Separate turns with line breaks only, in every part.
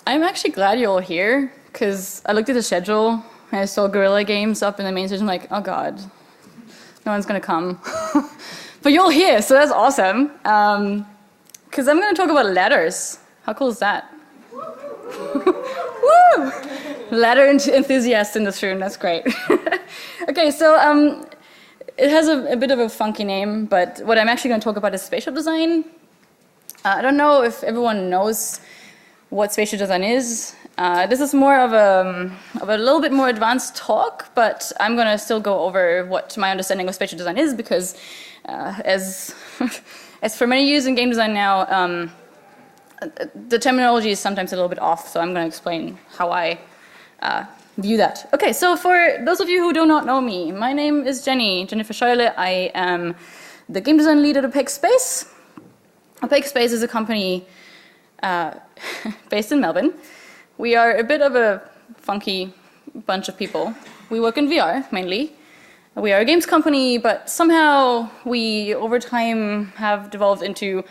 I'm actually glad you're all here, because I looked at the schedule and I saw Guerrilla Games up in the main stage. I'm like, oh god, no one's going to come. But you're all here, so that's awesome. Because I'm going to talk about ladders. How cool is that? Woo! Ladder enthusiasts in this room, that's great. Okay, so it has a bit of a funky name, but what I'm actually going to talk about is spatial design. I don't know if everyone knows what spatial design is. This is more of a little bit more advanced talk, but I'm going to still go over what my understanding of spatial design is, because as for many years in game design now, the terminology is sometimes a little bit off, so I'm going to explain how I view that. Okay, so for those of you who do not know me, my name is Jennifer Scheurle. I am the game design lead at Opaque Space. Opaque Space is a company based in Melbourne. We are a bit of a funky bunch of people. We work in VR, mainly. We are a games company, but somehow we, over time, have devolved into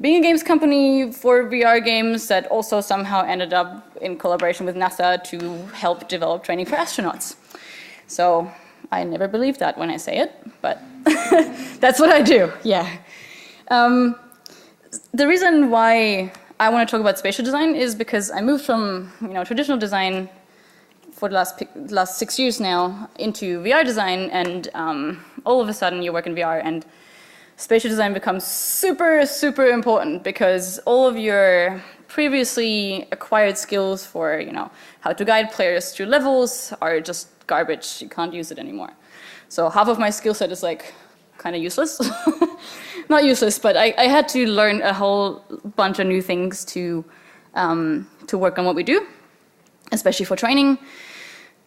being a games company for VR games that also somehow ended up in collaboration with NASA to help develop training for astronauts. So I never believed that when I say it, but that's what I do, yeah. The reason why I want to talk about spatial design is because I moved from traditional design for the last 6 years now into VR design, and all of a sudden you work in VR and spatial design becomes super, super important, because all of your previously acquired skills for how to guide players through levels are just garbage. You can't use it anymore. So half of my skill set is like kind of useless. Not useless, but I had to learn a whole bunch of new things to work on what we do, especially for training.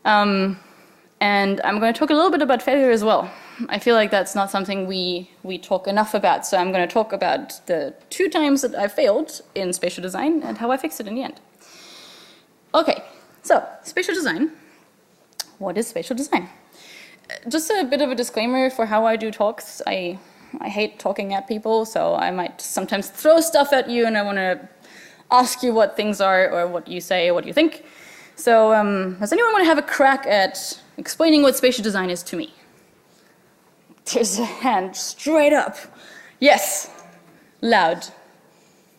And I'm going to talk a little bit about failure as well. I feel like that's not something we talk enough about, so I'm going to talk about the 2 times that I failed in spatial design and how I fixed it in the end. Okay, so spatial design. What is spatial design? Just a bit of a disclaimer for how I do talks. I hate talking at people, so I might sometimes throw stuff at you and I want to ask you what things are, or what you say, or what you think. So does anyone want to have a crack at explaining what spatial design is to me? There's a hand straight up. Yes, loud.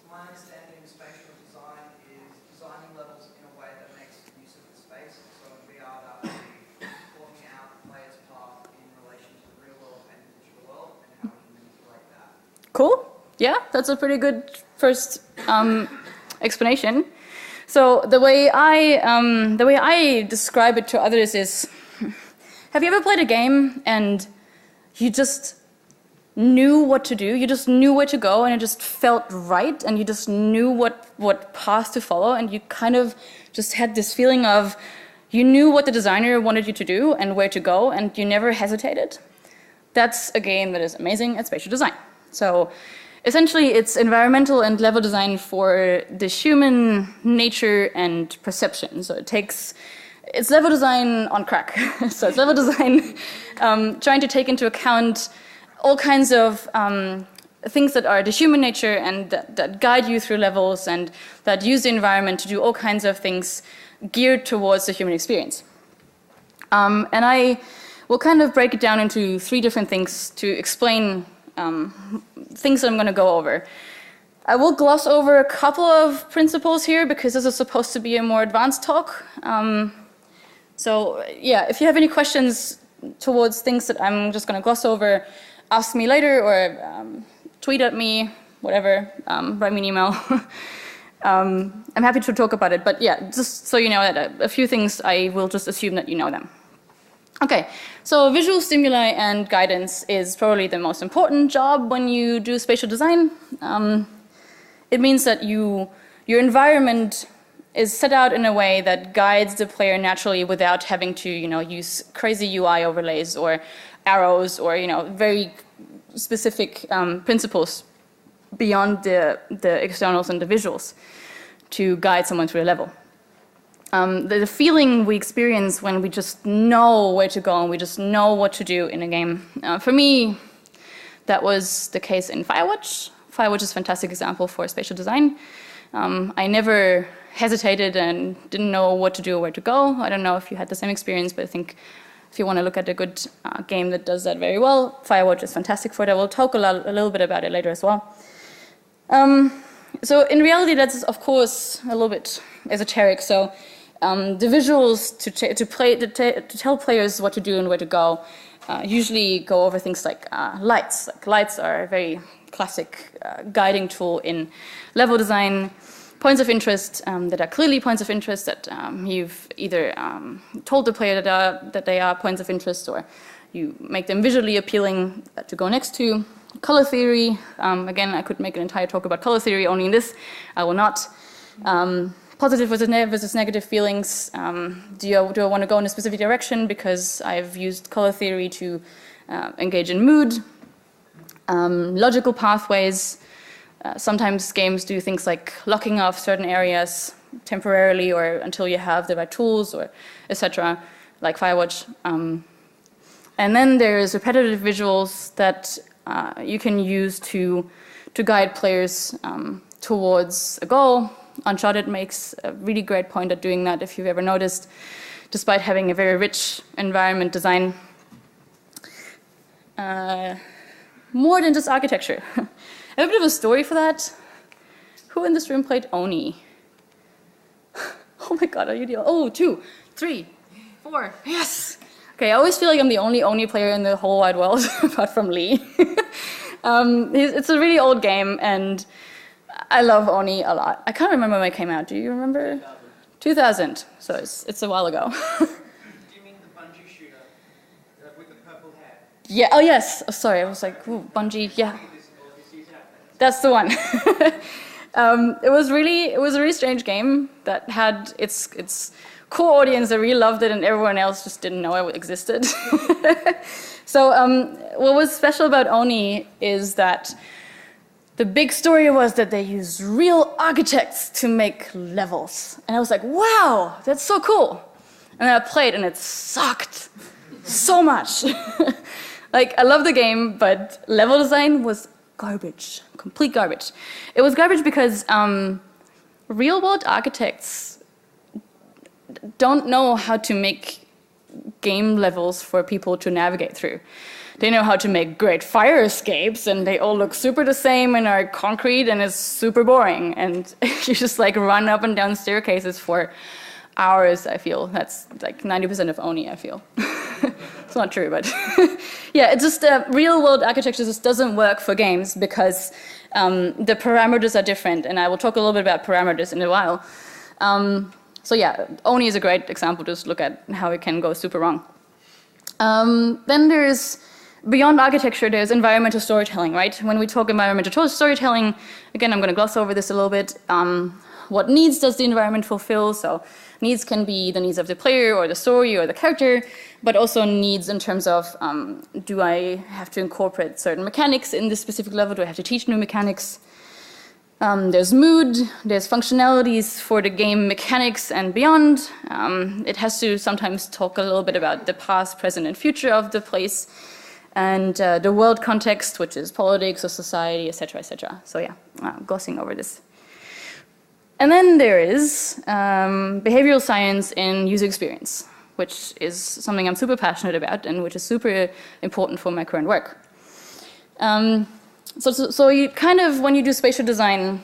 My understanding of spatial design is designing levels in a way that makes use of the space. So in VR, that would be plotting out the player's path in relation to the real world and the digital world, and how we can manipulate that.
Cool. Yeah, that's a pretty good first explanation. So the way I describe it to others is, have you ever played a game and you just knew what to do, you just knew where to go, and it just felt right, and you just knew what path to follow, and you kind of just had this feeling of you knew what the designer wanted you to do and where to go, and you never hesitated? That's a game that is amazing at spatial design. So essentially it's environmental and level design for the human nature and perception. So it's level design on crack. So it's level design trying to take into account all kinds of things that are the human nature and that guide you through levels, and that use the environment to do all kinds of things geared towards the human experience. And I will kind of break it down into 3 different things to explain things that I'm going to go over. I will gloss over a couple of principles here, because this is supposed to be a more advanced talk. So yeah, if you have any questions towards things that I'm just going to gloss over, ask me later, or tweet at me, whatever, write me an email. I'm happy to talk about it, but yeah, just so you know that a few things I will just assume that you know them. Okay, so visual stimuli and guidance is probably the most important job when you do spatial design. It means that your environment is set out in a way that guides the player naturally without having to use crazy UI overlays or arrows or very specific principles beyond the externals and the visuals to guide someone through a level. The feeling we experience when we just know where to go and we just know what to do in a game. For me, that was the case in Firewatch. Firewatch is a fantastic example for spatial design. I never hesitated and didn't know what to do or where to go. I don't know if you had the same experience, but I think if you want to look at a good game that does that very well, Firewatch is fantastic for it. I will talk a little bit about it later as well. So in reality, that's of course a little bit esoteric. So the visuals to tell players what to do and where to go usually go over things like lights. Like lights are a very classic guiding tool in level design. Points of interest that are clearly points of interest that you've either told the player that they are points of interest, or you make them visually appealing to go next to. Color theory, again, I could make an entire talk about color theory only in this. I will not. Positive versus negative feelings. Do I want to go in a specific direction because I've used color theory to engage in mood? Logical pathways. Sometimes games do things like locking off certain areas temporarily or until you have the right tools, or etc., like Firewatch. And then there's repetitive visuals that you can use to guide players towards a goal. Uncharted makes a really great point at doing that, if you've ever noticed, despite having a very rich environment design. More than just architecture. I have a bit of a story for that. Who in this room played Oni? Oh my god, are you the... Oh, 2, 3, 4, yes! Okay, I always feel like I'm the only Oni player in the whole wide world, apart from Lee. It's a really old game, and I love Oni a lot. I can't remember when it came out. Do you remember? 2000. So it's a while ago.
Do you mean the bungee shooter with the purple hat?
Yeah. Oh yes. Oh, sorry, I was like, ooh, Bungie. Yeah. That's the one. It was a really strange game that had its core audience that really loved it, and everyone else just didn't know it existed. So what was special about Oni is that the big story was that they used real architects to make levels. And I was like, wow, that's so cool. And then I played and it sucked so much. Like, I love the game, but level design was garbage, complete garbage. It was garbage because real-world architects don't know how to make game levels for people to navigate through. They know how to make great fire escapes, and they all look super the same and are concrete, and it's super boring. And you just like run up and down staircases for hours, I feel. That's like 90% of Oni, I feel. It's not true, but yeah, it's just real-world architecture just doesn't work for games because the parameters are different, and I will talk a little bit about parameters in a while. So yeah, Oni is a great example to just look at how it can go super wrong. Then there's, beyond architecture, there's environmental storytelling, right? When we talk environmental storytelling, again, I'm going to gloss over this a little bit. What needs does the environment fulfill? So needs can be the needs of the player or the story or the character, but also needs in terms of, do I have to incorporate certain mechanics in this specific level? Do I have to teach new mechanics? There's mood, there's functionalities for the game mechanics and beyond. It has to sometimes talk a little bit about the past, present, and future of the place, and the world context, which is politics or society, etc., etc. So yeah, glossing over this. And then there is behavioral science in user experience, which is something I'm super passionate about and which is super important for my current work. So you kind of, when you do spatial design,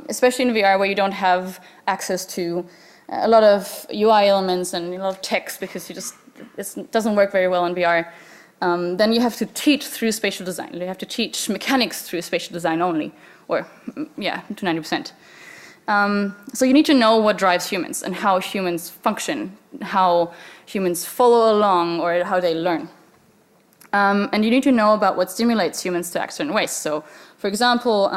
especially in VR where you don't have access to a lot of UI elements and a lot of text because it doesn't work very well in VR, then you have to teach through spatial design. You have to teach mechanics through spatial design only, or yeah, to 90%. So you need to know what drives humans and how humans function, how humans follow along or how they learn. And you need to know about what stimulates humans to act certain ways. So, for example,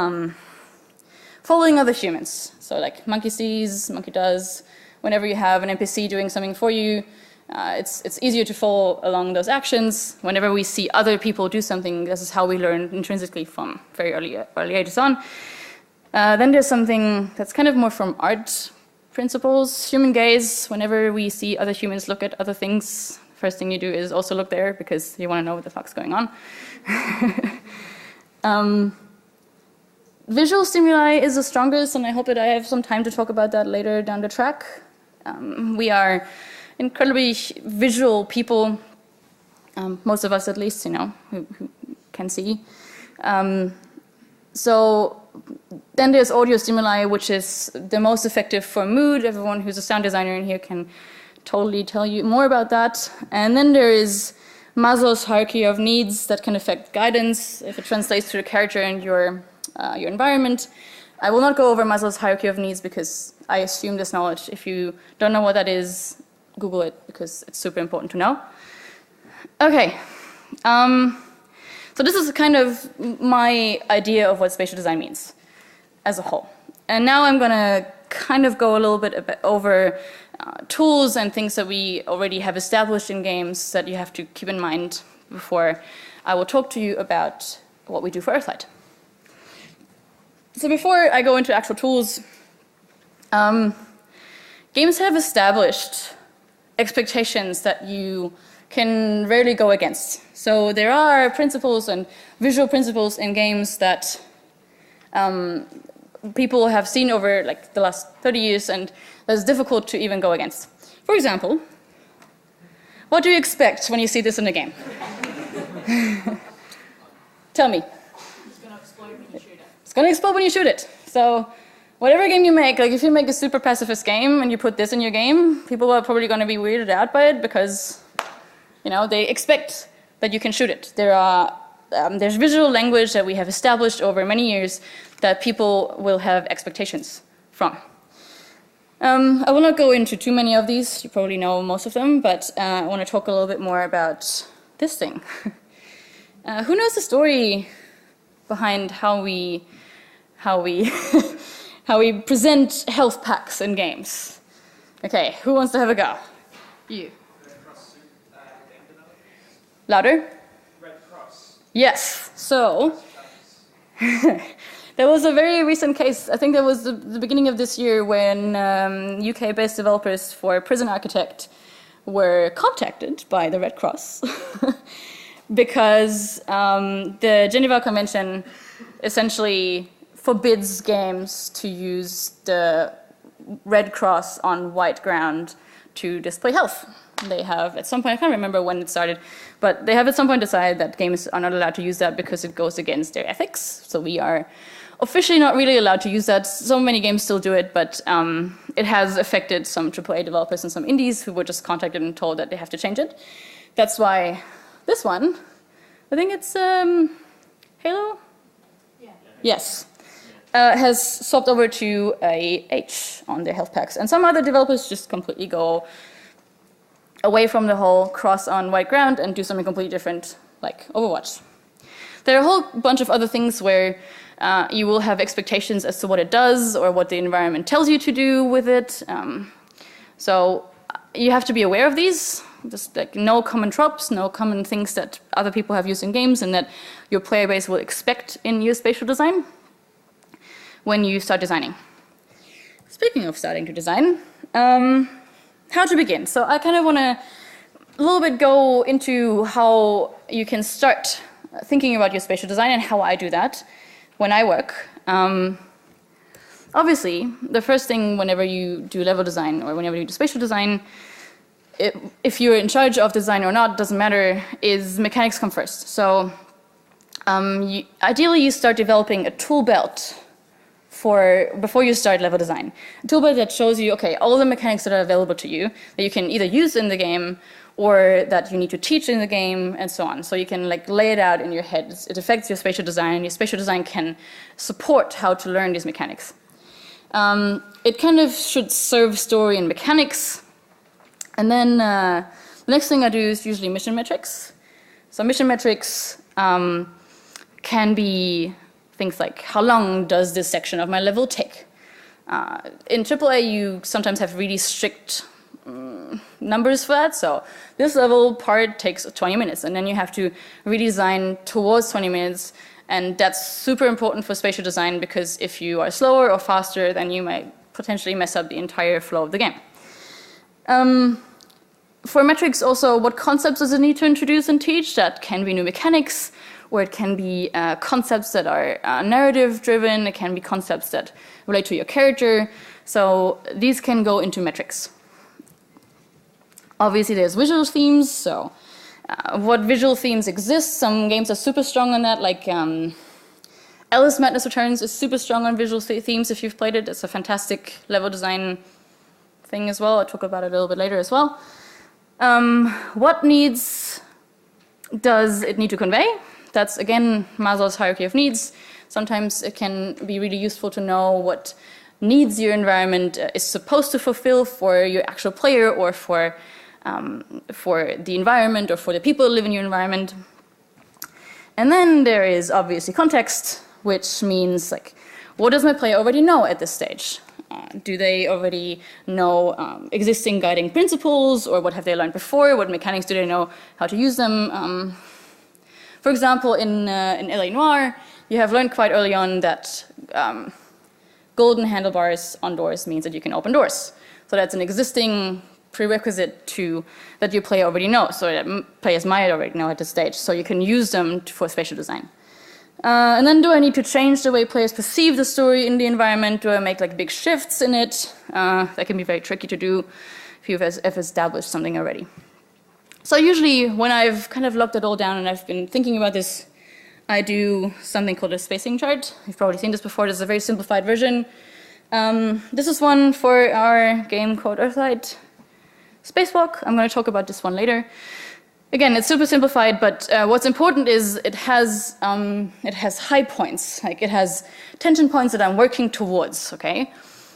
following other humans. So like monkey sees, monkey does. Whenever you have an NPC doing something for you, it's easier to follow along those actions. Whenever we see other people do something, this is how we learn intrinsically from very early ages on. Then there's something that's kind of more from art principles, human gaze. Whenever we see other humans look at other things, first thing you do is also look there because you want to know what the fuck's going on. visual stimuli is the strongest, and I hope that I have some time to talk about that later down the track. We are incredibly visual people, most of us at least, you know, who can see. So then there's audio stimuli, which is the most effective for mood. Everyone who's a sound designer in here can totally tell you more about that. And then there is Maslow's hierarchy of needs that can affect guidance if it translates to the character and your environment. I will not go over Maslow's hierarchy of needs because I assume this knowledge. If you don't know what that is, Google it because it's super important to know. Okay, so this is kind of my idea of what spatial design means as a whole. And now I'm going to kind of go a little bit over tools and things that we already have established in games that you have to keep in mind before I will talk to you about what we do for Earthlight. So before I go into actual tools, games have established expectations that you can rarely go against. So there are principles and visual principles in games that people have seen over like the last 30 years and that's difficult to even go against. For example, what do you expect when you see this in a game? Tell me.
It's going to explode when you shoot it.
It's going to explode when you shoot it. So whatever game you make, like if you make a super pacifist game and you put this in your game, people are probably going to be weirded out by it because, you know, they expect that you can shoot it. There's visual language that we have established over many years that people will have expectations from. I will not go into too many of these. You probably know most of them, but I want to talk a little bit more about this thing. Who knows the story behind how we how we present health packs in games? Okay, who wants to have a go? You. Louder?
Red Cross.
Yes. So there was a very recent case, I think that was the beginning of this year, when UK-based developers for Prison Architect were contacted by the Red Cross because the Geneva Convention essentially forbids games to use the Red Cross on white ground to display health. They have, at some point, I can't remember when it started, but they have at some point decided that games are not allowed to use that because it goes against their ethics. So we are officially not really allowed to use that. So many games still do it, but it has affected some AAA developers and some indies who were just contacted and told that they have to change it. That's why this one, I think it's Halo?
Yeah.
Yes. Has swapped over to a H on their health packs. And some other developers just completely go away from the whole cross on white ground and do something completely different, like Overwatch. There are a whole bunch of other things where you will have expectations as to what it does or what the environment tells you to do with it. So you have to be aware of these. Just like no common tropes, no common things that other people have used in games and that your player base will expect in your spatial design when you start designing. Speaking of starting to design, how to begin? So I kind of want to a little bit go into how you can start thinking about your spatial design and how I do that when I work. Obviously, the first thing whenever you do level design or whenever you do spatial design, if you're in charge of design or not, doesn't matter, is mechanics come first. So ideally you start developing a tool belt before you start level design. A tool belt that shows you, okay, all the mechanics that are available to you, that you can either use in the game or that you need to teach in the game, and so on. So you can like lay it out in your head. It affects your spatial design, and your spatial design can support how to learn these mechanics. It kind of should serve story and mechanics. And then the next thing I do is usually mission metrics. So mission metrics can be things like, how long does this section of my level take? In AAA, you sometimes have really strict numbers for that. So this level part takes 20 minutes, and then you have to redesign towards 20 minutes. And that's super important for spatial design because if you are slower or faster, then you might potentially mess up the entire flow of the game. For metrics also, what concepts does it need to introduce and teach? That can be new mechanics, or it can be concepts that are narrative driven, it can be concepts that relate to your character. So these can go into metrics. Obviously there's visual themes, so what visual themes exist. Some games are super strong on that, like Alice Madness Returns is super strong on visual themes if you've played it. It's a fantastic level design thing as well. I'll talk about it a little bit later as well. What needs does it need to convey? That's again Maslow's hierarchy of needs. Sometimes it can be really useful to know what needs your environment is supposed to fulfill for your actual player, or for the environment, or for the people who live in your environment. And then there is obviously context, which means like, what does my player already know at this stage? Do they already know existing guiding principles, or what have they learned before? What mechanics do they know how to use them? For example, in Earthlight VR, you have learned quite early on that golden handlebars on doors means that you can open doors. So that's an existing prerequisite that your player already knows, so that players might already know at this stage. So you can use them for spatial design. And then do I need to change the way players perceive the story in the environment? Do I make like big shifts in it? That can be very tricky to do if you've established something already. So usually when I've kind of locked it all down and I've been thinking about this, I do something called a spacing chart. You've probably seen this before. This is a very simplified version. This is one for our game called Earthlight Spacewalk. I'm going to talk about this one later. Again, it's super simplified, but what's important is it has high points. Like it has tension points that I'm working towards, okay?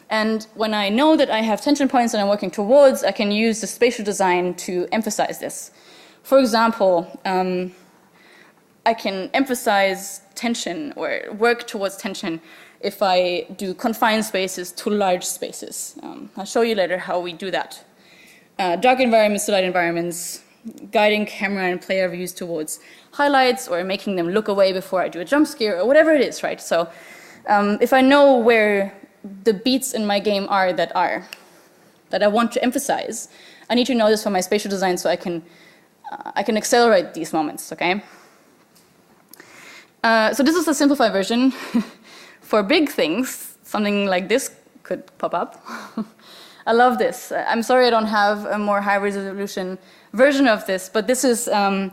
And when I know that I have tension points that I'm working towards, I can use the spatial design to emphasize this. For example, I can emphasize tension or work towards tension if I do confined spaces to large spaces. I'll show you later how we do that. Dark environments to light environments, guiding camera and player views towards highlights, or making them look away before I do a jump scare, or whatever it is, right? So if I know where the beats in my game are that I want to emphasize, I need to know this for my spatial design so I can accelerate these moments, okay? So this is a simplified version. For big things, something like this could pop up. I love this. I'm sorry I don't have a more high resolution version of this, but this is a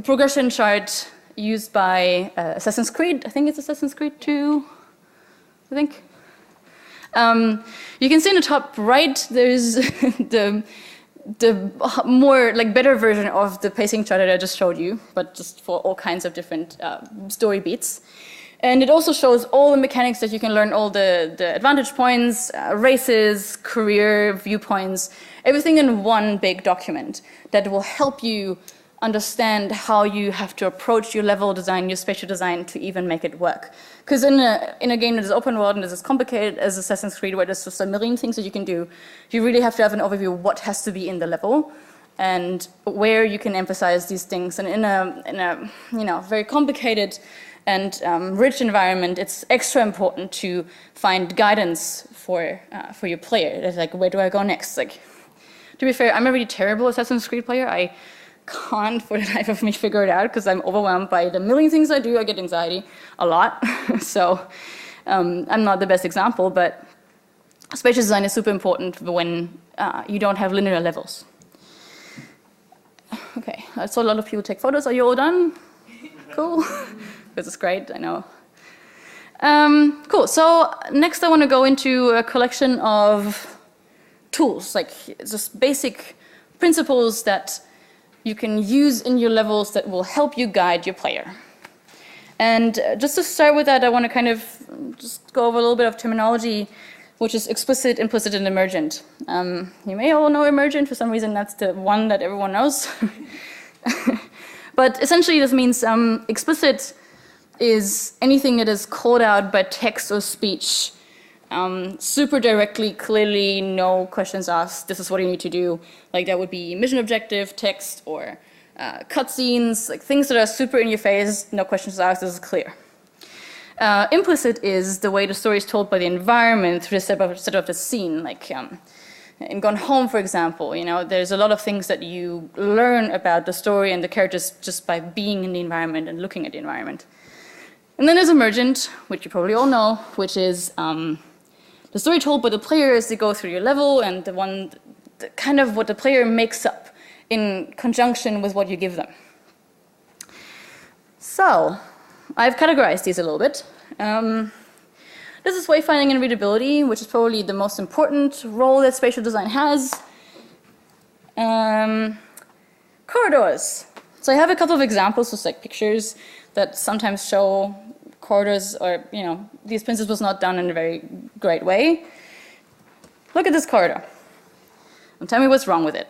progression chart used by Assassin's Creed. I think it's Assassin's Creed 2, I think. You can see in the top right, there's the more like better version of the pacing chart that I just showed you, but just for all kinds of different story beats. And it also shows all the mechanics that you can learn, all the advantage points, races, career, viewpoints, everything in one big document that will help you understand how you have to approach your level design, your spatial design to even make it work. Because in a game that is open world and is as complicated as Assassin's Creed, where there's just a million things that you can do, you really have to have an overview of what has to be in the level and where you can emphasize these things. And in a very complicated and rich environment, it's extra important to find guidance for your player. It's like, where do I go next? Like, to be fair, I'm a really terrible Assassin's Creed player. I can't for the life of me figure it out because I'm overwhelmed by the million things I do. I get anxiety a lot. So I'm not the best example, but spatial design is super important when you don't have linear levels. Okay, I saw a lot of people take photos. Are you all done? Cool. This is great, I know. Cool, so next I want to go into a collection of tools, like just basic principles that you can use in your levels that will help you guide your player. And just to start with that, I want to kind of just go over a little bit of terminology, which is explicit, implicit, and emergent. You may all know emergent. For some reason, that's the one that everyone knows. But essentially, this means explicit is anything that is called out by text or speech, super directly, clearly, no questions asked, this is what you need to do. Like that would be mission objective, text, or cutscenes, like things that are super in your face, no questions asked, this is clear. Implicit is the way the story is told by the environment through the setup of the scene. Like in Gone Home, for example, you know, there's a lot of things that you learn about the story and the characters just by being in the environment and looking at the environment. And then there's Emergent, which you probably all know, which is the story told by the player as they go through your level, and kind of what the player makes up in conjunction with what you give them. So, I've categorized these a little bit. This is wayfinding and readability, which is probably the most important role that spatial design has. Corridors. So I have a couple of examples, just like pictures that sometimes show corridors, or, you know, these Princess was not done in a very great way. Look at this corridor. And tell me what's wrong with it.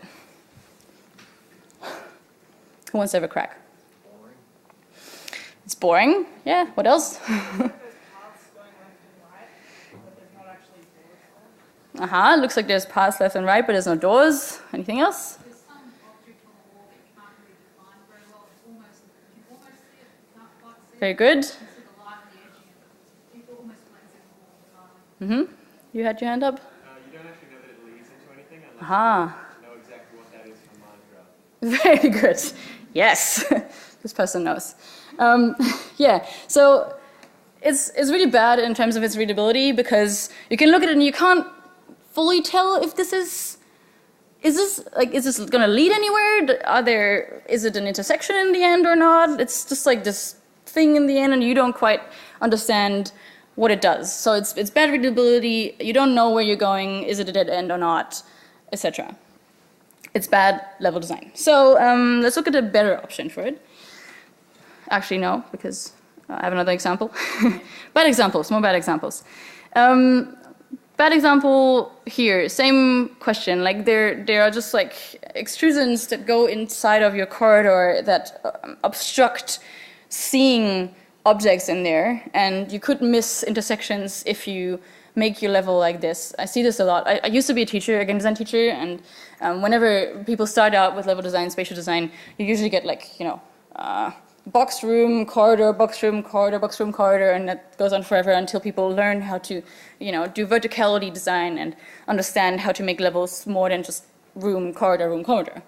Who wants to have a crack?
Boring.
It's boring. Yeah, what else? Looks like there's paths left and right, but there's no doors. Anything else?
There's some object on the wall that you can't really define very well. It's almost, you can almost see it, but you can't quite see it.
Very good.
You see the light on the edge of it. It almost blends in all the time.
You had your hand up?
You don't actually know that it leads into anything unless
Aha.
you know exactly what that is from Minecraft.
Very good. Yes, this person knows. Yeah, so it's really bad in terms of its readability because you can look at it and you can't fully tell if this is this going to lead anywhere? Is it an intersection in the end or not? It's just like this thing in the end, and you don't quite understand what it does. So it's bad readability. You don't know where you're going. Is it a dead end or not, etc. It's bad level design. So let's look at a better option for it. Actually, no, because I have another example. Bad examples, more bad examples. Bad example here, same question. Like there are just like extrusions that go inside of your corridor that obstruct seeing objects in there, and you could miss intersections if you make your level like this. I see this a lot. I used to be a teacher, a game design teacher, and whenever people start out with level design, spatial design, you usually get like, you know, box room, corridor, box room, corridor, box room, corridor, and that goes on forever until people learn how to, you know, do verticality design and understand how to make levels more than just room, corridor, room, corridor.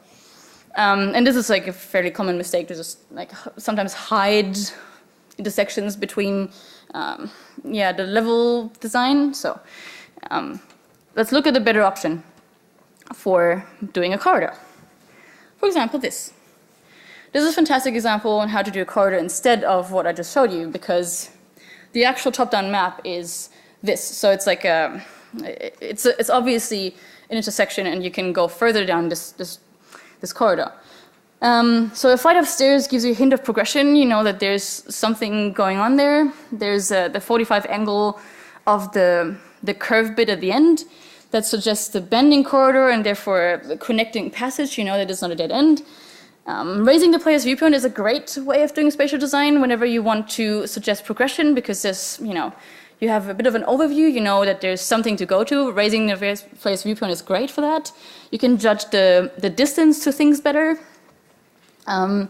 And this is like a fairly common mistake to just like sometimes hide intersections between, the level design. So let's look at a better option for doing a corridor. For example, this. This is a fantastic example on how to do a corridor instead of what I just showed you, because the actual top-down map is this. So it's like it's obviously an intersection, and you can go further down this corridor. So a flight of stairs gives you a hint of progression. You know that there's something going on there. There's the 45 angle of the curved bit at the end that suggests the bending corridor and therefore the connecting passage. You know that it's not a dead end. Raising the player's viewpoint is a great way of doing spatial design whenever you want to suggest progression, because there's, you know, you have a bit of an overview, you know that there's something to go to. Raising the player's viewpoint is great for that. You can judge the distance to things better. Then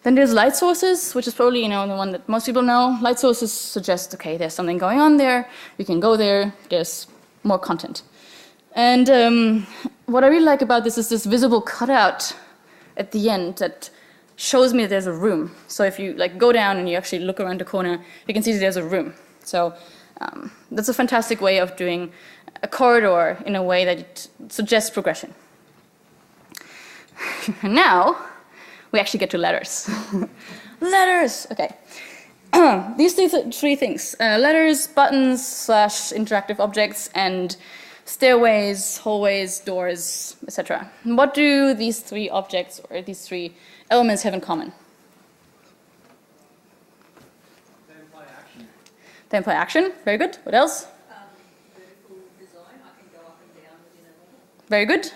there's light sources, which is probably, you know, the one that most people know. Light sources suggest, okay, there's something going on there, you can go there, there's more content. And what I really like about this is this visible cutout at the end that shows me that there's a room. So if you like go down and you actually look around the corner, you can see that there's a room. So that's a fantastic way of doing a corridor in a way that it suggests progression. Now, we actually get to letters. Letters, okay. These three things, letters, buttons, / interactive objects, and stairways, hallways, doors, etc. What do these three objects or these three elements have in common?
They imply action.
They imply action. Very good. What else?
Vertical design. I can go up and down within a level.
Very good.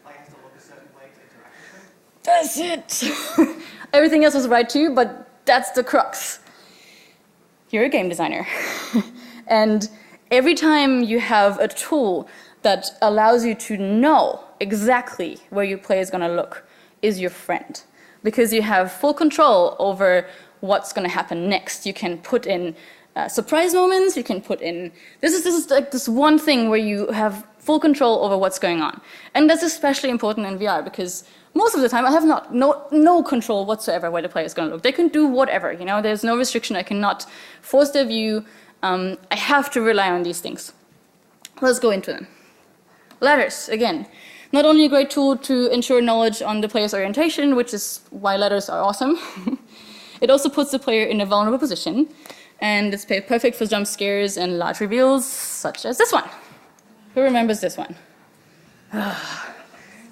Like has to look a certain way to interact with
That's it. Everything else was right too, but that's the crux. You're a game designer. And every time you have a tool that allows you to know exactly where your player is going to look is your friend, because you have full control over what's going to happen next. You can put in surprise moments. You can put in this is like this one thing where you have full control over what's going on. And that's especially important in VR because most of the time I have no control whatsoever where the player is going to look. They can do whatever, you know, there's no restriction. I cannot force their view. I have to rely on these things. Let's go into them. Ladders, again, not only a great tool to ensure knowledge on the player's orientation, which is why ladders are awesome, it also puts the player in a vulnerable position, and it's perfect for jump scares and large reveals, such as this one. Who remembers this one?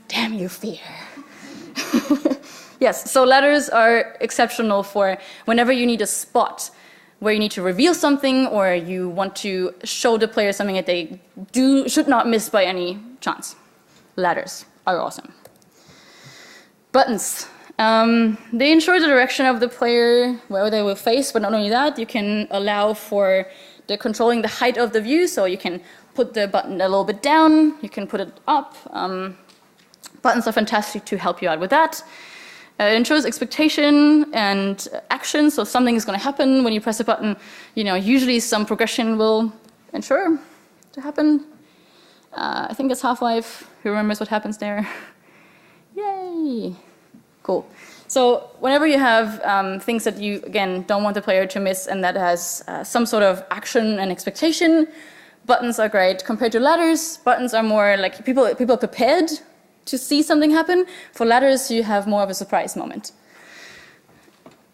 Damn you, fear. Yes, so ladders are exceptional for whenever you need a spot where you need to reveal something or you want to show the player something that they should not miss by any chance. Ladders are awesome. Buttons. They ensure the direction of the player where they will face, but not only that, you can allow for the controlling the height of the view, so you can put the button a little bit down, you can put it up. Buttons are fantastic to help you out with that. It ensures expectation and action, so something is going to happen when you press a button. You know, usually some progression will ensure to happen. I think it's Half-Life. Who remembers what happens there? Yay! Cool. So whenever you have things that you, again, don't want the player to miss and that has some sort of action and expectation, buttons are great. Compared to ladders, buttons are more like people are prepared to see something happen. For ladders, you have more of a surprise moment.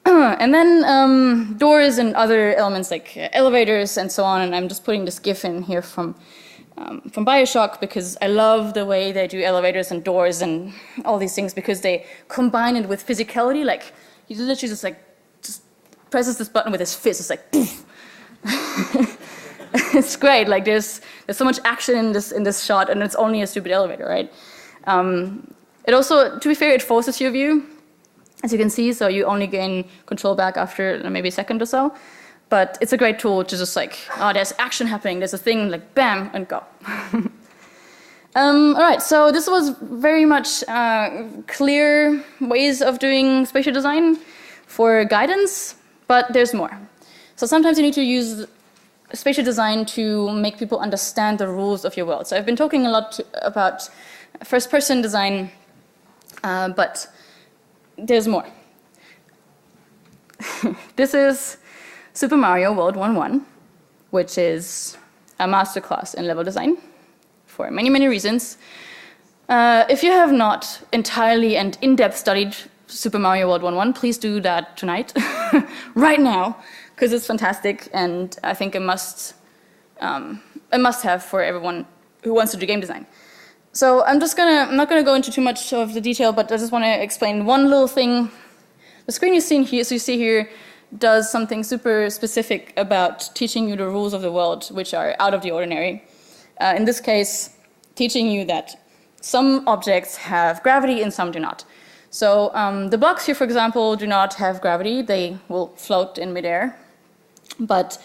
And then doors and other elements like elevators and so on. And I'm just putting this GIF in here from BioShock because I love the way they do elevators and doors and all these things because they combine it with physicality. Like he literally just presses this button with his fist. It's like poof. It's great. Like there's so much action in this shot, and it's only a stupid elevator, right? It also, to be fair, it forces your view, as you can see, so you only gain control back after maybe a second or so. But it's a great tool to just like, oh, there's action happening, there's a thing, like bam, and go. All right, so this was very much clear ways of doing spatial design for guidance, but there's more. So sometimes you need to use spatial design to make people understand the rules of your world. So I've been talking a lot about first-person design, but there's more. This is Super Mario World 1.1, which is a masterclass in level design for many, many reasons. If you have not entirely and in-depth studied Super Mario World 1.1, please do that tonight, right now, because it's fantastic and I think a must-have for everyone who wants to do game design. So I'm not gonna go into too much of the detail, but I just want to explain one little thing. The screen you see here does something super specific about teaching you the rules of the world, which are out of the ordinary. In this case, teaching you that some objects have gravity and some do not. So the blocks here, for example, do not have gravity. They will float in midair. But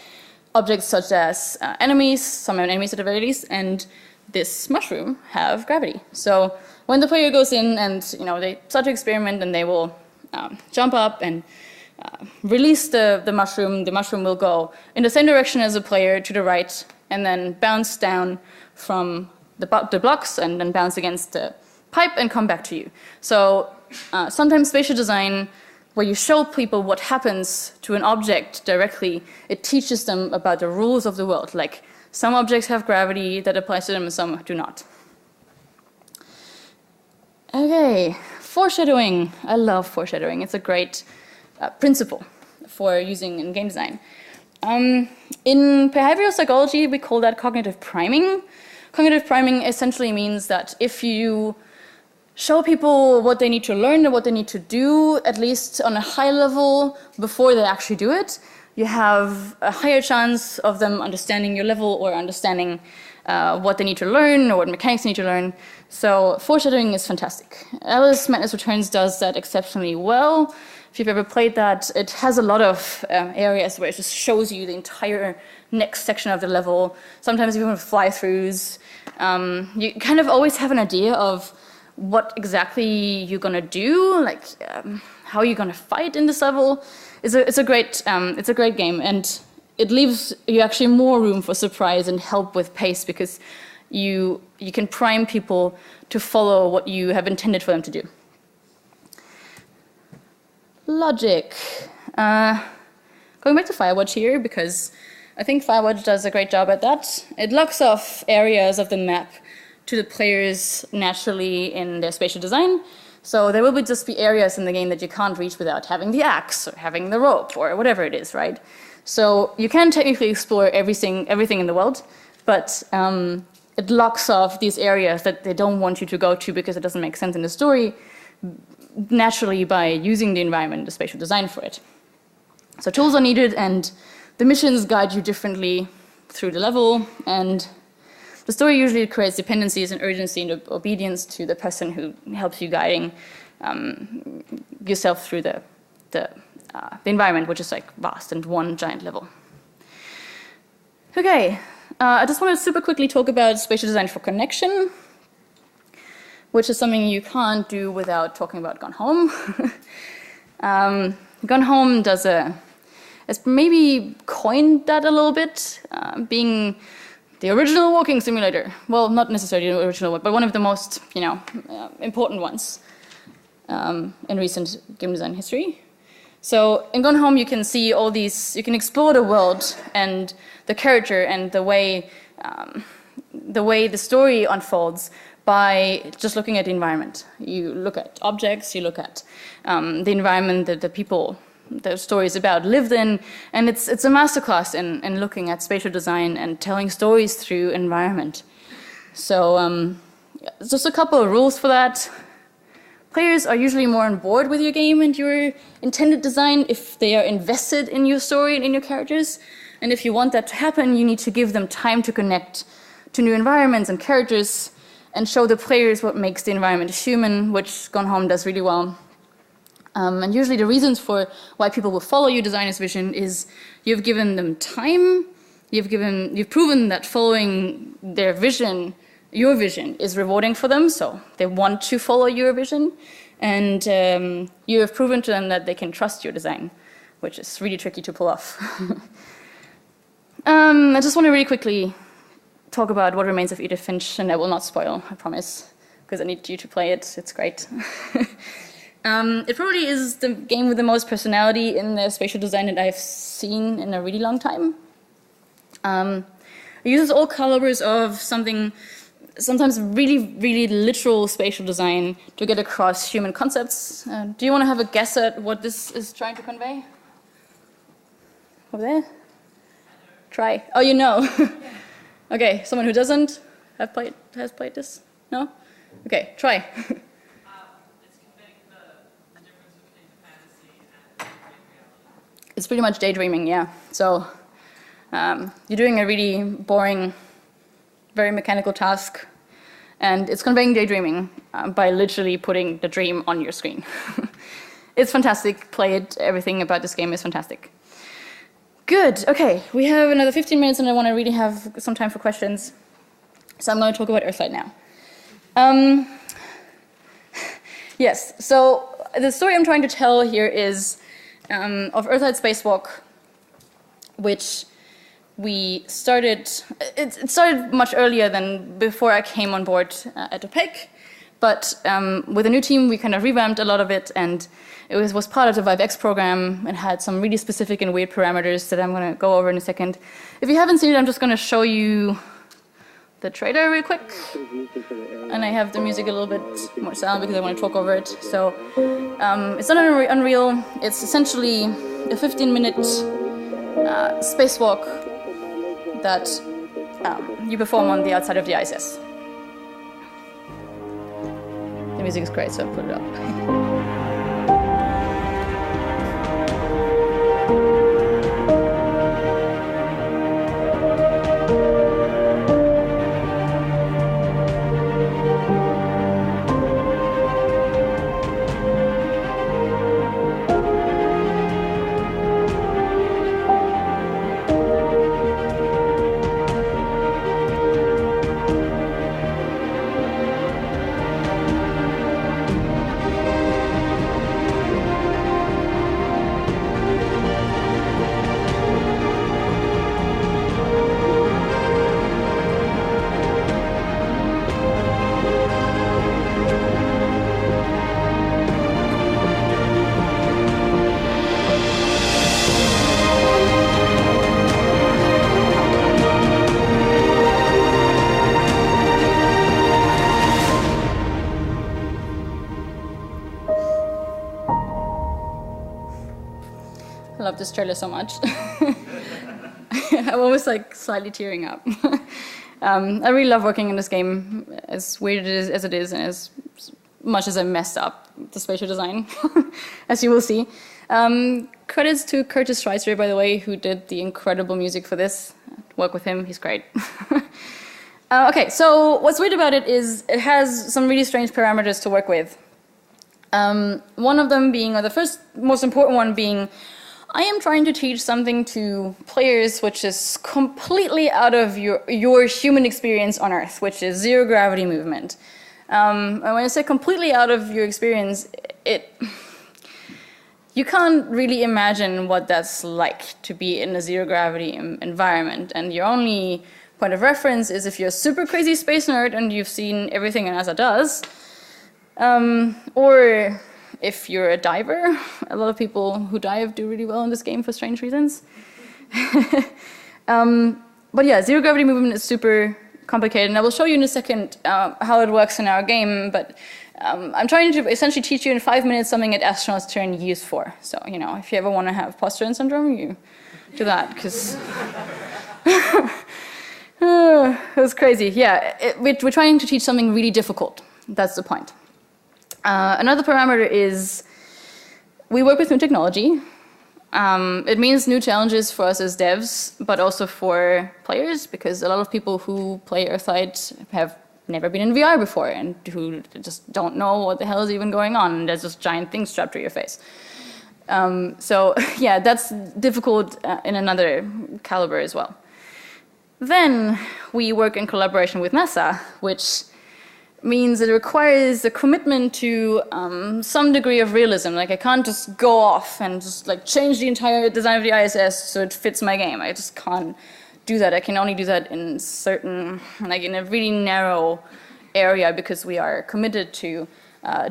objects such as enemies, some enemies at the very least, and this mushroom have gravity. So when the player goes in and they start to experiment and they will jump up and release the mushroom will go in the same direction as the player to the right and then bounce down from the blocks and then bounce against the pipe and come back to you. So sometimes spatial design, where you show people what happens to an object directly, it teaches them about the rules of the world. Like some objects have gravity that applies to them and some do not. Okay, foreshadowing. I love foreshadowing. It's a great principle for using in game design. In behavioral psychology, we call that cognitive priming. Cognitive priming essentially means that if you show people what they need to learn and what they need to do, at least on a high level, before they actually do it, you have a higher chance of them understanding your level or understanding what they need to learn or what mechanics they need to learn. So foreshadowing is fantastic. Alice Madness Returns does that exceptionally well. If you've ever played that, it has a lot of areas where it just shows you the entire next section of the level. Sometimes even with fly-throughs. You kind of always have an idea of what exactly you're gonna do, like how you're gonna fight in this level. It's a great game, and it leaves you actually more room for surprise and help with pace because you can prime people to follow what you have intended for them to do. Logic. Going back to Firewatch here, because I think Firewatch does a great job at that. It locks off areas of the map to the players naturally in their spatial design. So there will just be areas in the game that you can't reach without having the axe or having the rope or whatever it is, right? So you can technically explore everything in the world, but it locks off these areas that they don't want you to go to because it doesn't make sense in the story naturally by using the environment, the spatial design for it. So tools are needed, and the missions guide you differently through the level, and the story usually creates dependencies and urgency and obedience to the person who helps you guiding yourself through the environment, which is like vast and one giant level. Okay, I just want to super quickly talk about spatial design for connection, which is something you can't do without talking about Gone Home. Gone Home has maybe coined that a little bit, being the original walking simulator. Well, not necessarily the original one, but one of the most, important ones in recent game design history. So in Gone Home, you can see all these. You can explore the world and the character and the way the story unfolds by just looking at the environment. You look at objects, you look at the environment that the people the story is about lived in, and it's a masterclass in looking at spatial design and telling stories through environment. So just a couple of rules for that. Players are usually more on board with your game and your intended design if they are invested in your story and in your characters. And if you want that to happen, you need to give them time to connect to new environments and characters and show the players what makes the environment human, which Gone Home does really well. And usually the reasons for why people will follow your designer's vision is you've given them time, you've proven that following their vision, your vision, is rewarding for them, so they want to follow your vision, and you have proven to them that they can trust your design, which is really tricky to pull off. I just want to really quickly talk about What Remains of Edith Finch, and I will not spoil, I promise, because I need you to play it. It's great. It probably is the game with the most personality in the spatial design that I've seen in a really long time. It uses all calibers of sometimes really, really literal spatial design to get across human concepts. Do you want to have a guess at what this is trying to convey? Over there? Try. Oh, you know. Okay, someone who doesn't has played this? No? Okay, try.
It's conveying the difference between fantasy and reality.
It's pretty much daydreaming, yeah. So you're doing a really boring, very mechanical task, and it's conveying daydreaming by literally putting the dream on your screen. It's fantastic. Play it. Everything about this game is fantastic. Good. Okay, we have another 15 minutes, and I want to really have some time for questions. So I'm going to talk about Earthlight now. Yes. So the story I'm trying to tell here is of Earthlight Spacewalk, which we started. It started much earlier than before I came on board at OPEC, but with a new team, we kind of revamped a lot of it, and it was part of the ViveX program and had some really specific and weird parameters that I'm going to go over in a second. If you haven't seen it, I'm just going to show you the trailer real quick. And I have the music a little bit more silent because I want to talk over it. So it's not Unreal. It's essentially a 15-minute spacewalk that you perform on the outside of the ISS. The music is great, so I'll put it up. love this trailer so much. I'm almost like slightly tearing up. I really love working in this game, as weird as it is, and as much as I messed up the spatial design, as you will see. Credits to Curtis Schweitzer, by the way, who did the incredible music for this. Work with him, he's great. Okay, so what's weird about it is it has some really strange parameters to work with. One of them being, or the first most important one being, I am trying to teach something to players which is completely out of your human experience on Earth, which is zero gravity movement. And when I say completely out of your experience, you can't really imagine what that's like to be in a zero gravity environment, and your only point of reference is if you're a super crazy space nerd and you've seen everything NASA does, or if you're a diver. A lot of people who dive do really well in this game for strange reasons. But yeah, zero gravity movement is super complicated, and I will show you in a second how it works in our game, but I'm trying to essentially teach you in 5 minutes something that astronauts turn years for. So, you know, if you ever want to have posturing syndrome, you do that, because it was crazy. Yeah, we're trying to teach something really difficult. That's the point. Another parameter is we work with new technology. It means new challenges for us as devs, but also for players, because a lot of people who play Earthside have never been in VR before and who just don't know what the hell is even going on, and there's just giant things strapped to your face. So yeah, that's difficult in another caliber as well. Then we work in collaboration with NASA, which means it requires a commitment to some degree of realism. Like, I can't just go off and just like change the entire design of the ISS so it fits my game. I just can't do that. I can only do that in certain, like in a really narrow area, because we are committed to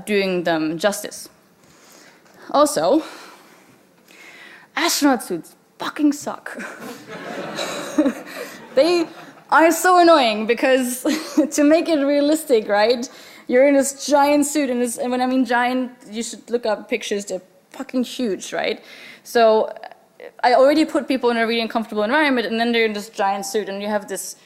doing them justice. Also, astronaut suits fucking suck. They are so annoying, because to make it realistic, right? You're in this giant suit, and when I mean giant, you should look up pictures. They're fucking huge, right? So I already put people in a really uncomfortable environment, and then they're in this giant suit, and you have this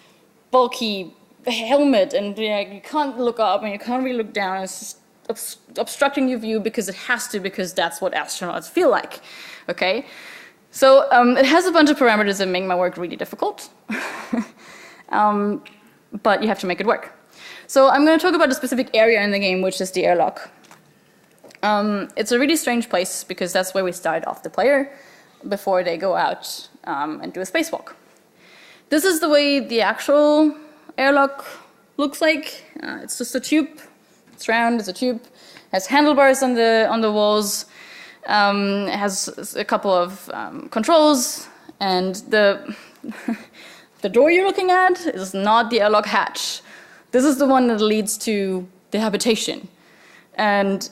bulky helmet, and you can't look up, and you can't really look down. It's just obstructing your view because it has to, because that's what astronauts feel like, okay? So it has a bunch of parameters that make my work really difficult. But you have to make it work. So I'm going to talk about a specific area in the game, which is the airlock. It's a really strange place, because that's where we start off the player before they go out and do a spacewalk. This is the way the actual airlock looks like. It's just a tube. It's round, it's a tube. It has handlebars on the walls. It has a couple of controls, and the door you're looking at is not the airlock hatch. This is the one that leads to the habitation. And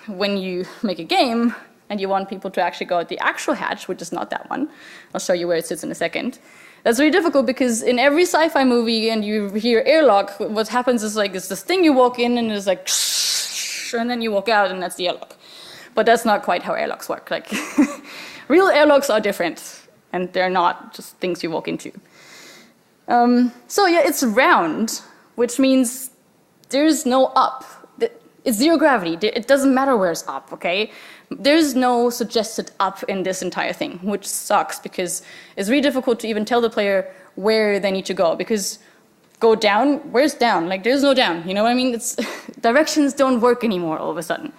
when you make a game and you want people to actually go at the actual hatch, which is not that one, I'll show you where it sits in a second. That's really difficult, because in every sci-fi movie and you hear airlock, what happens is like it's this thing you walk in and it's like, and then you walk out and that's the airlock. But that's not quite how airlocks work. Like, real airlocks are different, and they're not just things you walk into. So yeah, it's round, which means there's no up. It's zero gravity. It doesn't matter where it's up, okay? There's no suggested up in this entire thing, which sucks, because it's really difficult to even tell the player where they need to go, because go down, where's down? Like, there's no down, you know what I mean? It's directions don't work anymore all of a sudden.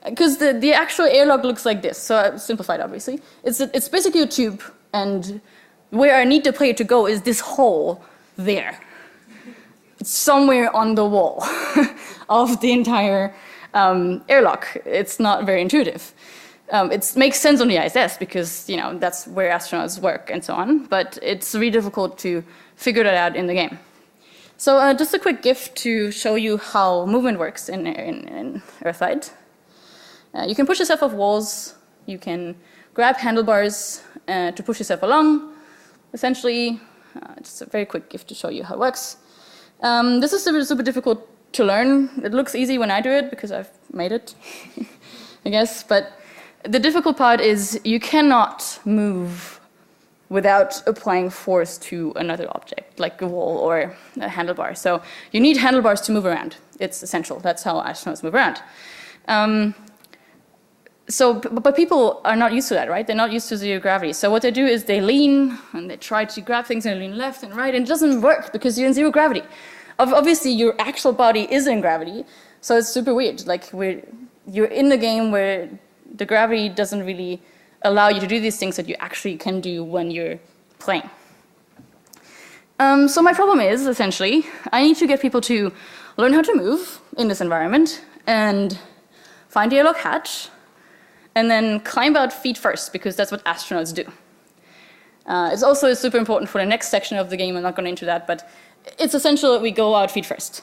Because the actual airlock looks like this, so I've simplified, obviously. It's basically a tube, and where I need the player to go is this hole there. It's somewhere on the wall of the entire airlock. It's not very intuitive. It makes sense on the ISS, because, you know, that's where astronauts work and so on, but it's really difficult to figure that out in the game. So just a quick GIF to show you how movement works in Earthside. You can push yourself off walls. You can grab handlebars to push yourself along. Essentially, just a very quick GIF to show you how it works. This is super difficult to learn. It looks easy when I do it, because I've made it, I guess. But the difficult part is you cannot move without applying force to another object, like a wall or a handlebar. So you need handlebars to move around. It's essential. That's how astronauts move around. But people are not used to that, right? They're not used to zero gravity. So what they do is they lean and they try to grab things and lean left and right, and it doesn't work because you're in zero gravity. Obviously, your actual body is in gravity, so it's super weird. Like you're in the game where the gravity doesn't really allow you to do these things that you actually can do when you're playing. So my problem is, essentially, I need to get people to learn how to move in this environment and find the airlock hatch, and then climb out feet first, because that's what astronauts do. It's also super important for the next section of the game. I'm not going into that, but it's essential that we go out feet first.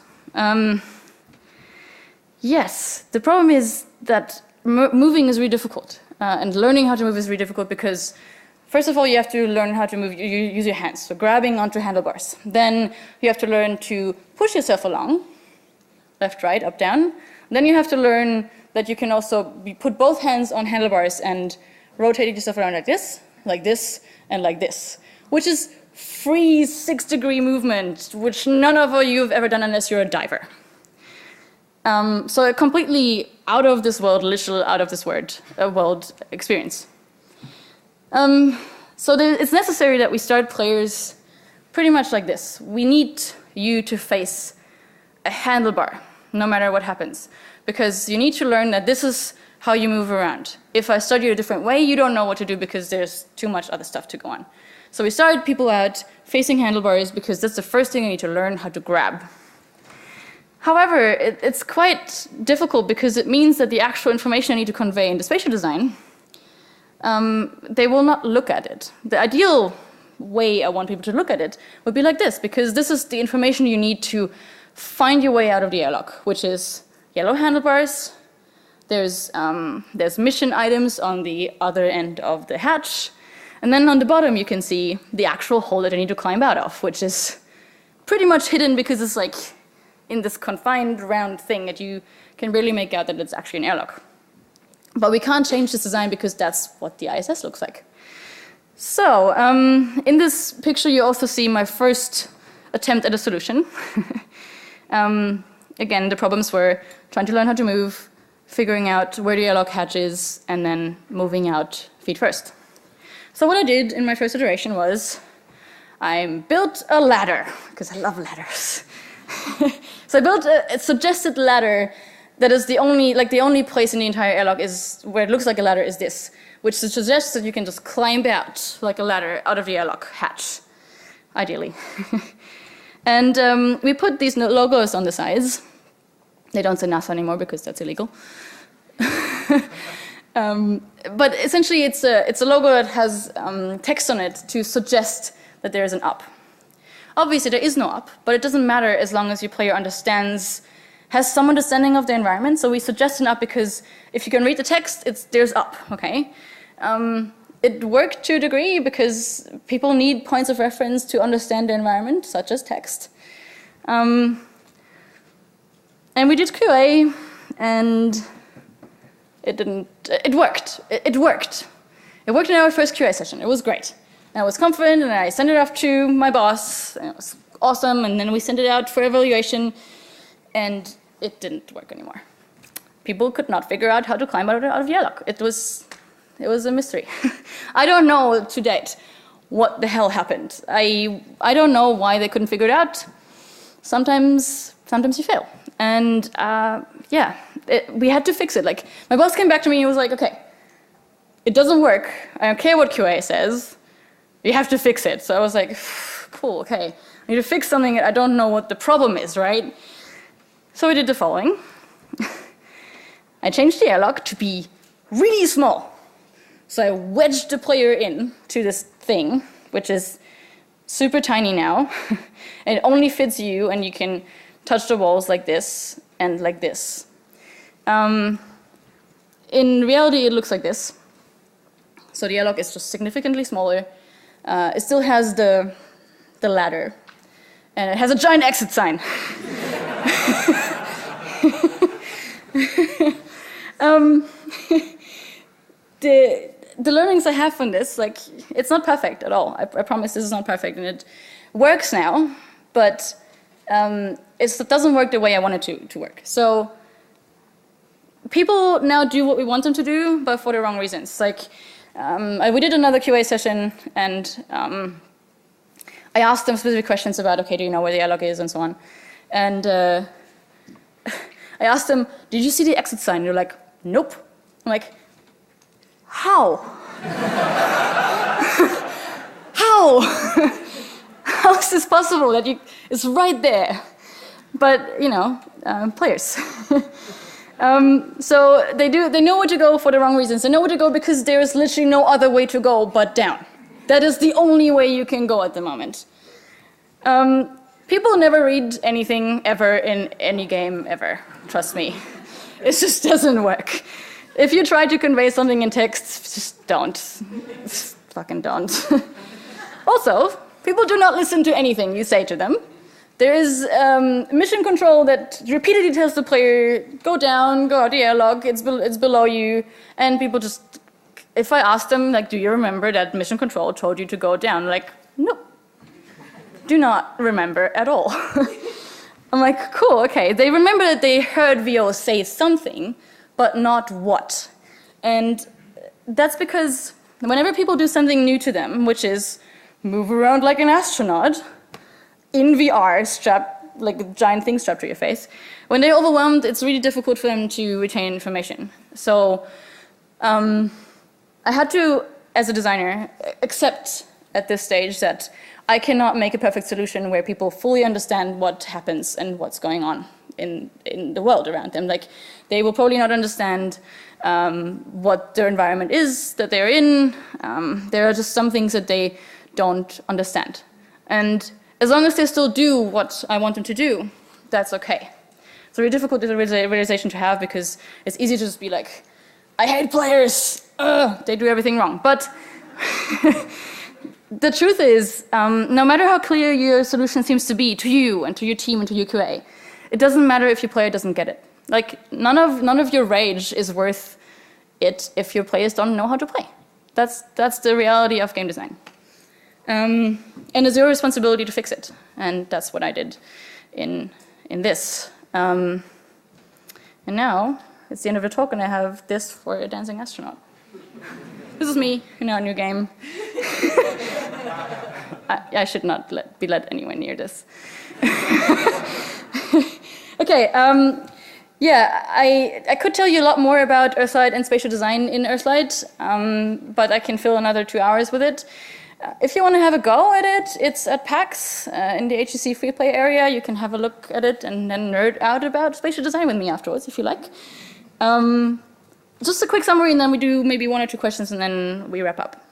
Yes, the problem is that moving is really difficult, and learning how to move is really difficult because, first of all, you have to learn how to move, you use your hands, so grabbing onto handlebars. Then you have to learn to push yourself along, left, right, up, down. Then you have to learn that you can also put both hands on handlebars and rotate yourself around like this, and like this, which is free 6-degree movement, which none of you have ever done unless you're a diver. So a completely out of this world, literal out of this world experience. So it's necessary that we start players pretty much like this. We need you to face a handlebar, no matter what happens, because you need to learn that this is how you move around. If I start you a different way, you don't know what to do because there's too much other stuff to go on. So we started people out facing handlebars because that's the first thing you need to learn how to grab. However, it's quite difficult because it means that the actual information I need to convey in the spatial design, they will not look at it. The ideal way I want people to look at it would be like this, because this is the information you need to find your way out of the airlock, which is yellow handlebars. There's mission items on the other end of the hatch. And then on the bottom you can see the actual hole that I need to climb out of, which is pretty much hidden because it's like in this confined round thing that you can barely make out that it's actually an airlock. But we can't change this design because that's what the ISS looks like. So in this picture you also see my first attempt at a solution. Again, the problems were trying to learn how to move, figuring out where the airlock hatch is, and then moving out feet first. So what I did in my first iteration was I built a ladder, because I love ladders. So I built a suggested ladder that is the only place in the entire airlock is where it looks like a ladder is this, which suggests that you can just climb out like a ladder out of the airlock hatch, ideally. And we put these logos on the sides. They don't say NASA anymore because that's illegal. But essentially it's a logo that has text on it to suggest that there is an up. Obviously there is no up, but it doesn't matter as long as your player has some understanding of the environment. So we suggest an up because if you can read the text, there's up, okay? It worked to a degree because people need points of reference to understand the environment, such as text. And we did QA, and it worked. It worked. It worked in our first QA session. It was great. And I was confident, and I sent it off to my boss, and it was awesome, and then we sent it out for evaluation, and it didn't work anymore. People could not figure out how to climb out of the airlock. It was a mystery. I don't know to date what the hell happened. I don't know why they couldn't figure it out. Sometimes you fail. And yeah, we had to fix it. Like, my boss came back to me and he was like, okay, it doesn't work. I don't care what QA says. You have to fix it. So I was like, cool, okay. I need to fix something. I don't know what the problem is, right? So we did the following. I changed the airlock to be really small. So I wedged the player in to this thing, which is super tiny now. And it only fits you, and you can touch the walls like this and like this. In reality, it looks like this. So the airlock is just significantly smaller. It still has the ladder, and it has a giant exit sign. the learnings I have from this, like, it's not perfect at all. I promise this is not perfect, and it works now, but it doesn't work the way I want it to work. So people now do what we want them to do, but for the wrong reasons. Like, we did another QA session, and I asked them specific questions about, okay, do you know where the airlock is, and so on. And I asked them, did you see the exit sign? They're like, nope. I'm like, how? How? How is this possible that it's right there? But, you know, players. So they know where to go for the wrong reasons. They know where to go because there is literally no other way to go but down. That is the only way you can go at the moment. People never read anything ever in any game ever, trust me. It just doesn't work. If you try to convey something in text, just don't. Just fucking don't. Also, people do not listen to anything you say to them. There is mission control that repeatedly tells the player, go down, go out the airlock, it's below you, and people just, if I ask them, like, do you remember that mission control told you to go down? Like, no, do not remember at all. I'm like, cool, okay. They remember that they heard VO say something, but not what. And that's because whenever people do something new to them, which is move around like an astronaut, in VR, strapped, like a giant thing strapped to your face, when they're overwhelmed, it's really difficult for them to retain information. So I had to, as a designer, accept at this stage that I cannot make a perfect solution where people fully understand what happens and what's going on in the world around them. Like, they will probably not understand what their environment is that they're in. There are just some things that they don't understand. And as long as they still do what I want them to do, that's okay. It's a really difficult realization to have because it's easy to just be like, I hate players, they do everything wrong. But the truth is, no matter how clear your solution seems to be to you and to your team and to your QA, it doesn't matter if your player doesn't get it. Like, none of your rage is worth it if your players don't know how to play. That's the reality of game design. And it's your responsibility to fix it. And that's what I did in this. And now, it's the end of the talk, and I have this for a dancing astronaut. This is me in our new game. I should not be let anywhere near this. Okay, yeah, I could tell you a lot more about Earthside and spatial design in Earthlight, but I can fill another 2 hours with it. If you want to have a go at it, it's at PAX in the HCC free play area. You can have a look at it and then nerd out about spatial design with me afterwards, if you like. Just a quick summary, and then we do maybe 1 or 2 questions, and then we wrap up.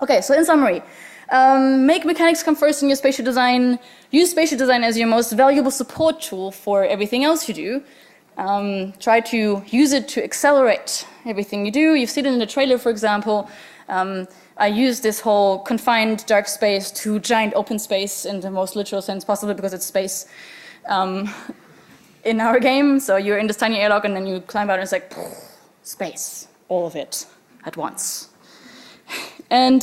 Okay, so in summary, make mechanics come first in your spatial design. Use spatial design as your most valuable support tool for everything else you do. Try to use it to accelerate everything you do. You've seen it in the trailer, for example. I use this whole confined dark space to giant open space in the most literal sense possible because it's space in our game. So you're in this tiny airlock and then you climb out and it's like space, all of it at once. And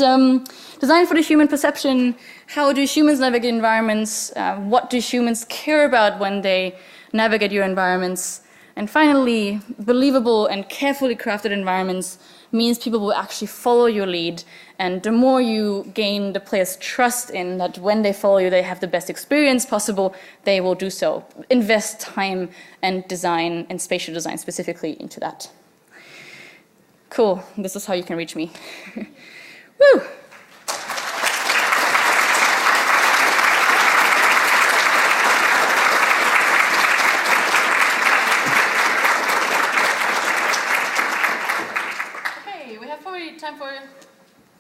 design for the human perception. How do humans navigate environments? What do humans care about when they navigate your environments? And finally, believable and carefully crafted environments means people will actually follow your lead. And the more you gain the player's trust in that when they follow you, they have the best experience possible, they will do so. Invest time and design and spatial design specifically into that. Cool, this is how you can reach me. Woo! Time for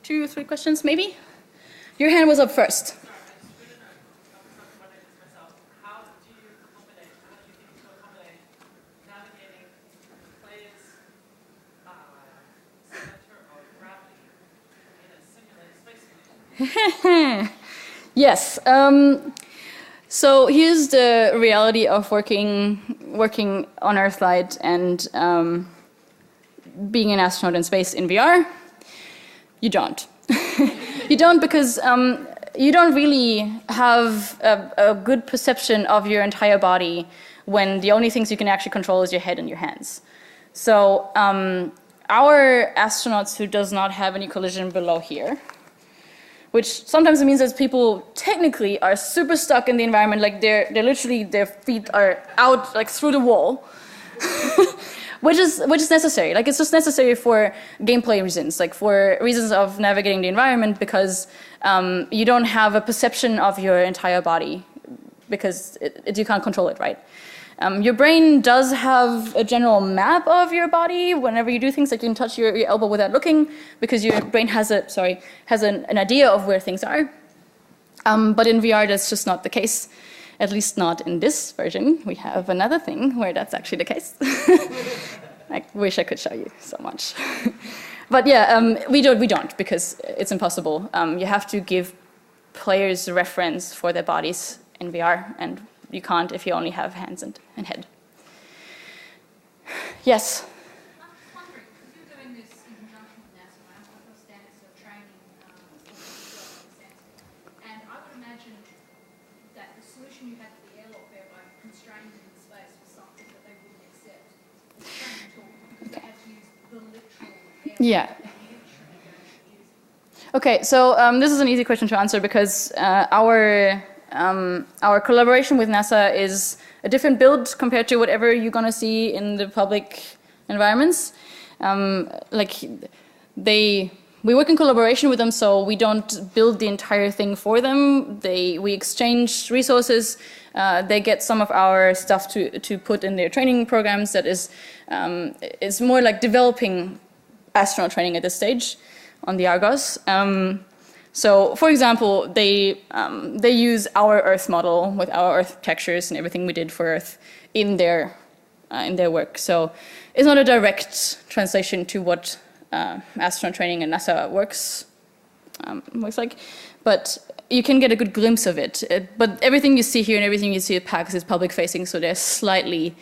2 or 3 questions, maybe? Your hand was up first.
Sorry, I just wondered myself, how do you think to accommodate navigating players' center of gravity in a simulated space station?
Yes. So here's the reality of working on Earthlight and being an astronaut in space in VR? You don't. You don't because you don't really have a good perception of your entire body when the only things you can actually control is your head and your hands. So our astronauts who does not have any collision below here, which sometimes it means that people technically are super stuck in the environment, like they're literally, their feet are out like through the wall, which is necessary. Like it's just necessary for gameplay reasons, like for reasons of navigating the environment, because you don't have a perception of your entire body because you can't control it, right? Your brain does have a general map of your body whenever you do things, like you can touch your elbow without looking, because your brain has an idea of where things are. But in VR, that's just not the case. At least not in this version. We have another thing where that's actually the case. I wish I could show you so much. But yeah, we don't because it's impossible. You have to give players reference for their bodies in VR, and you can't if you only have hands and head. Yes?
I'm just wondering, because you're doing this in conjunction with NASA, I understand it's a training and I would imagine that the solution you had to the airlock there by constraining them in space was something that they wouldn't accept. It's training tool because they had to use the literal airlock.
Yeah. Okay, so this is an easy question to answer because our collaboration with NASA is a different build compared to whatever you're going to see in the public environments. We work in collaboration with them, so we don't build the entire thing for them. We exchange resources. They get some of our stuff to put in their training programs. That is, it's more like developing astronaut training at this stage on the Argos. So, for example, they use our Earth model with our Earth textures and everything we did for Earth in their work. So, it's not a direct translation to what astronaut training in NASA works like, but you can get a good glimpse of it. But everything you see here and everything you see at PAX is public facing, so they're slightly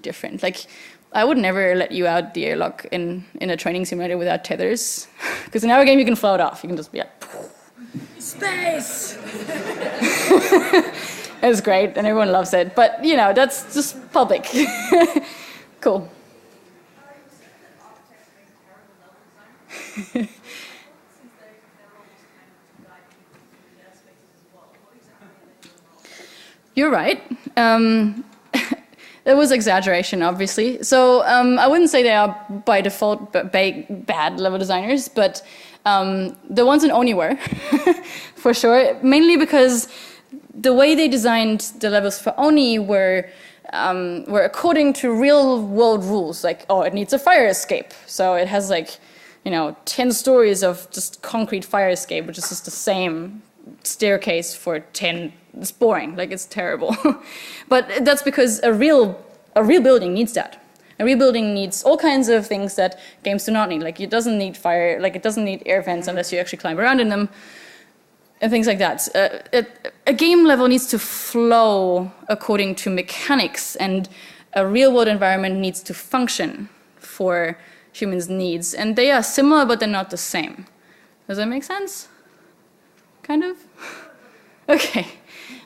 different. Like, I would never let you out the airlock in a training simulator without tethers, because in our game you can float off. You can just be like, space! It's great, and everyone loves it. But, you know, that's just public. Cool. You're right. There was exaggeration, obviously. So I wouldn't say they are by default bad level designers, but the ones in Oni were, for sure. Mainly because the way they designed the levels for Oni were according to real world rules. Like, oh, it needs a fire escape. So it has like, 10 stories of just concrete fire escape, which is just the same staircase for 10. It's boring, like it's terrible. But that's because a real building needs that. A real building needs all kinds of things that games do not need. Like it doesn't need fire, like it doesn't need air vents unless you actually climb around in them, and things like that. A game level needs to flow according to mechanics, and a real world environment needs to function for humans' needs. And they are similar, but they're not the same. Does that make sense? Kind of? Okay.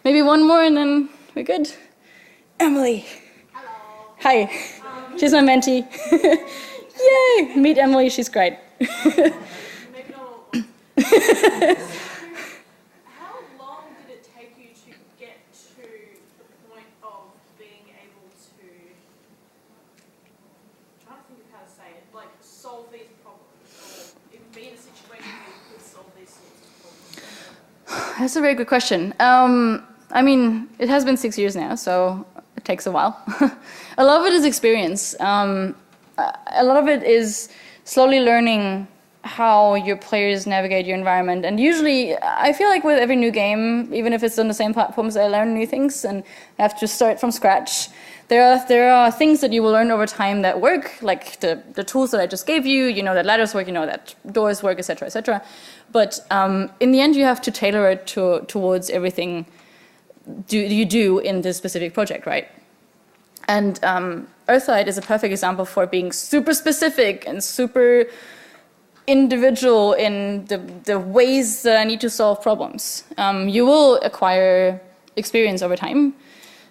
Maybe one more and then we're good. Emily.
Hello.
Hi. She's my mentee. Yay! Meet Emily, she's great.
Maybe not all at once. How long did it take you to get to the point of being able to, I'm trying to think of how to say it, like solve these problems, or even be in a situation where you could solve these sorts of problems?
That's a very good question. I mean, it has been 6 years now, so it takes a while. A lot of it is experience. A lot of it is slowly learning how your players navigate your environment. And usually, I feel like with every new game, even if it's on the same platforms, I learn new things and I have to start from scratch. There are things that you will learn over time that work, like the tools that I just gave you. You know that ladders work, you know that doors work, etc., etc. But in the end, you have to tailor it towards everything you do in this specific project, right? And Earthside is a perfect example for being super specific and super individual in the ways that I need to solve problems. You will acquire experience over time.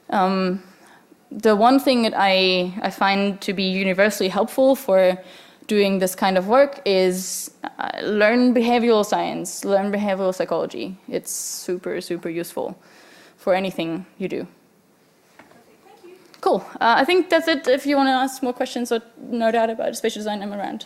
The one thing that I find to be universally helpful for doing this kind of work is learn behavioral science, learn behavioral psychology. It's super, super useful for anything you do.
Thank you.
Cool. I think that's it. If you want to ask more questions or nerd out about spatial design, I'm around.